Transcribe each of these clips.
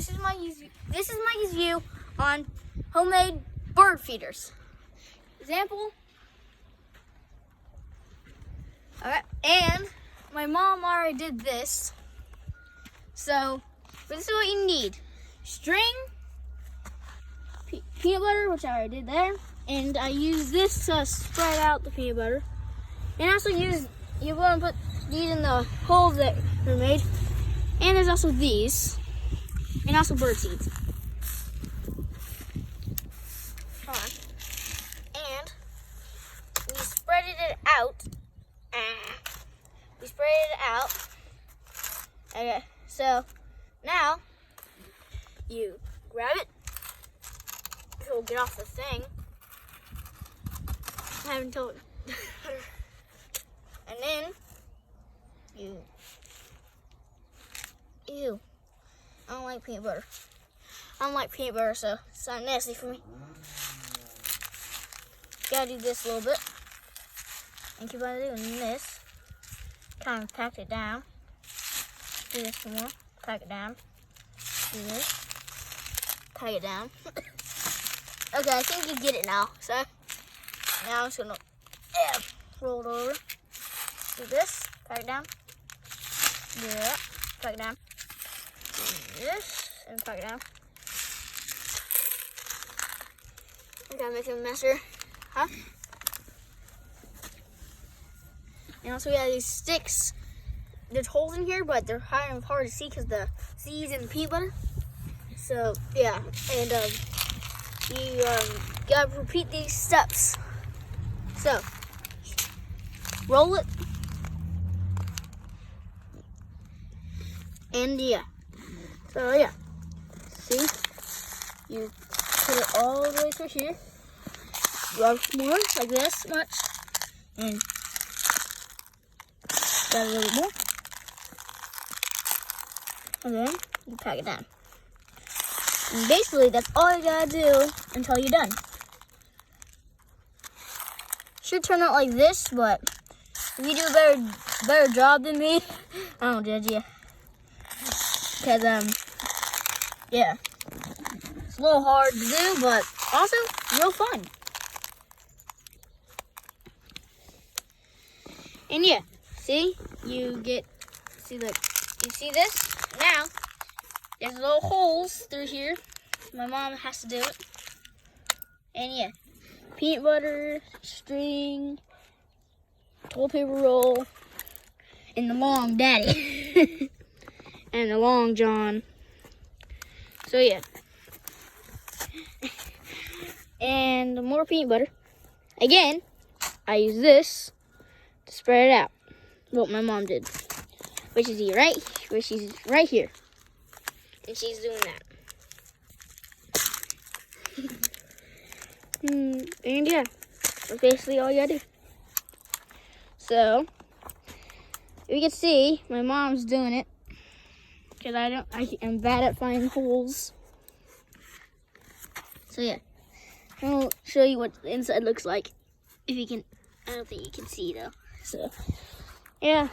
this is Mikey's view on homemade bird feeders. Example. Alright, and my mom already did this. So this is what you need. String, peanut butter, which I already did there. And I use this to spread out the peanut butter. And also you want to put these in the holes that were made. And there's also these. And also bird seeds. Hold on. And we spreaded it out. We spread it out. Okay, so now you grab it. It'll get off the thing. I haven't told. And then ew. I don't like peanut butter. I don't like peanut butter, so it's not nasty for me. Gotta do this a little bit. And keep on doing this. Kind of pack it down. Do this some more. Pack it down. Do this. Pack it down. Okay, I think you get it now. So now I'm just gonna roll it over. Do this. Pack it down. Do that. Pack it down. Do this and pack it down. I gotta make it a mess here. Huh? And also we have these sticks. There's holes in here, but they're kind of hard to see because the seeds and the peanut butter. So yeah, and you gotta repeat these steps. So roll it, and yeah. So yeah, see, you put it all the way through here. Rub more like this much, and got a little more, and then you pack it down. And basically, that's all you gotta do until you're done. Should turn out like this, but if you do a better job than me, I don't judge you. Cause yeah, it's a little hard to do, but also real fun. And yeah, see, you see this? Now, there's little holes through here. My mom has to do it. And yeah, peanut butter, string, toilet paper roll, and the long daddy. And the long john. So yeah. And more peanut butter. Again, I use this to spread it out. What my mom did. Which is she's right here. And she's doing that. And yeah, that's basically all you gotta do. So, if you can see, my mom's doing it. Because I'm bad at finding holes. So yeah, I'll show you what the inside looks like. If you can, I don't think you can see though. So, yeah.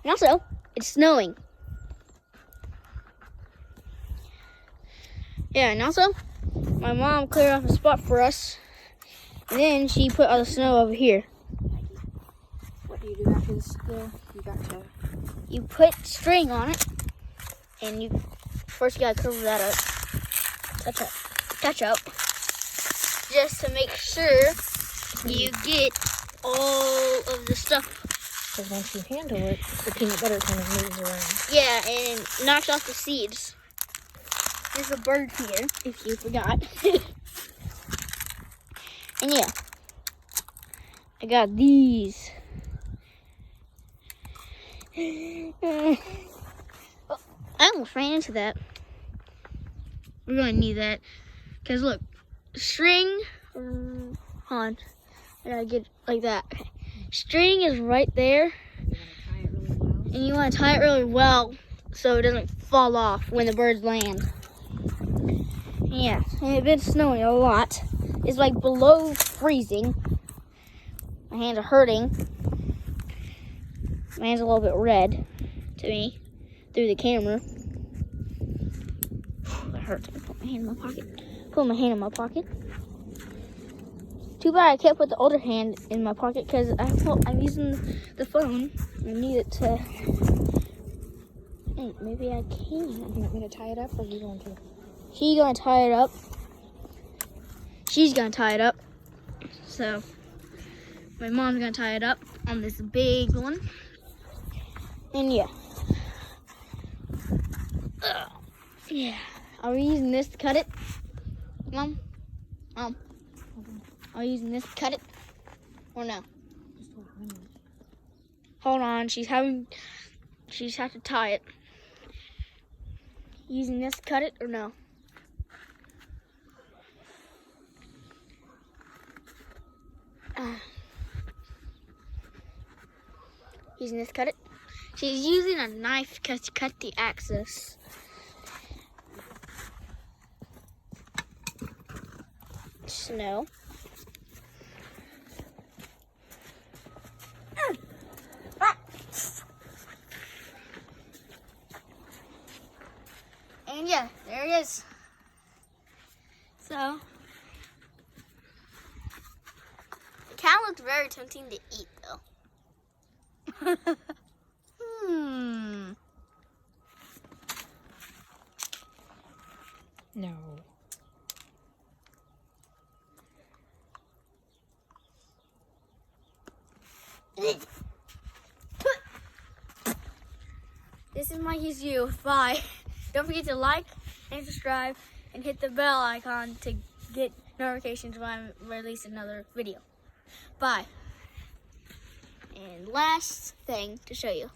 And also, it's snowing. Yeah, and also, my mom cleared off a spot for us. And then she put all the snow over here. What do you do after this? You put string on it. And you gotta cover that up. Touch up. Just to make sure you get all of the stuff. Because once you handle it, the peanut butter kind of moves around. Yeah, and knocks off the seeds. There's a bird here, if you forgot. And yeah, I got these. I almost ran into that. We're gonna need that. Because look, string, hold on. I gotta get like that. Okay. String is right there. And you wanna tie it really well so it doesn't fall off when the birds land. Yeah, and it's been snowing a lot. It's like below freezing. My hands are hurting. My hand's a little bit red to me through the camera. hurts. Put my hand in my pocket. Put my hand in my pocket. Too bad I can't put the other hand in my pocket because I'm using the phone. I need it to. Hey, maybe I can. You want me to tie it up, or you going to? She's gonna tie it up. She's gonna tie it up. So my mom's gonna tie it up on this big one. And yeah. Yeah. Are we using this to cut it? Mom? Are we using this to cut it? Or no? Hold on, she's have to tie it. Using this to cut it or no? Using this to cut it. She's using a knife to cut the axis. Snow. And yeah, there it is. So, it kind of looks very tempting to eat though. No. This is Mikey's You. Bye. Don't forget to like and subscribe and hit the bell icon to get notifications when I release another video. Bye. And last thing to show you.